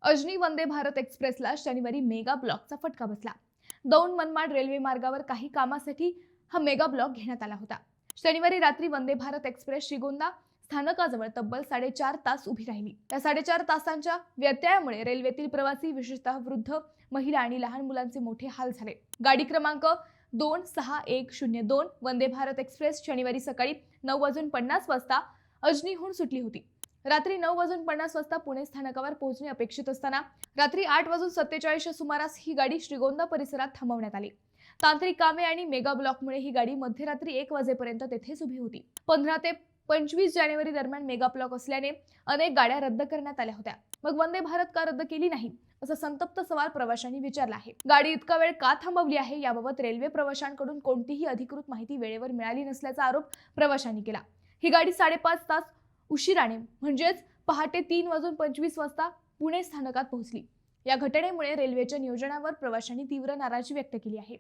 अजनी वंदे भारत एक्सप्रेसला शनिवारी मेगा ब्लॉकचा फटका बसला। दौंड मनमाड रेल्वे मार्गावर काही कामासाठी हा मेगा ब्लॉक घेण्यात आला होता। शनिवारी रात्री वंदे भारत एक्सप्रेस श्रीगोंदा स्थानकाजवळ तब्बल 4.5 तास उभी राहिली। या 4.5 तासांच्या व्यत्ययामुळे रेल्वेतील प्रवासी, विशेषतः वृद्ध, महिला आणि लहान मुलांचे मोठे हाल झाले। गाडी क्रमांक 26102 वंदे भारत एक्सप्रेस शनिवारी सकाळी 9:50 वाजता अजनीहून सुटली होती। रात्री 9:50 वाजता पुणे स्थानकावर पोहोचणे अपेक्षित असताना रात्री 8:47 सुमारास ही गाडी श्रीगोंदा परिसरात थांबवण्यात आली। तांत्रिक कामे आणि मेगा ब्लॉकमुळे ही गाडी मध्यरात्री 1 वाजेपर्यंत तेथेच उभी होती। 15 ते 25 जानेवारी दरम्यान मेगा ब्लॉक असल्याने अनेक गाड्या रद्द करण्यात आल्या होत्या। मग वंदे भारत का रद्द केली नाही, असा संतप्त सवाल प्रवाशांनी विचारला आहे। गाडी इतका वेळ का थांबवली आहे, याबाबत रेल्वे प्रवाशांकडून कोणतीही अधिकृत माहिती वेळेवर मिळाली नसल्याचा आरोप प्रवाशांनी केला। ही गाडी 5.5 तास उशिराने म्हणजेच पहाटे 3:25 वाजता पुणे स्थानकात पोहोचली। या घटनेमुळे रेल्वेच्या नियोजनावर प्रवाशांनी तीव्र नाराजी व्यक्त केली आहे।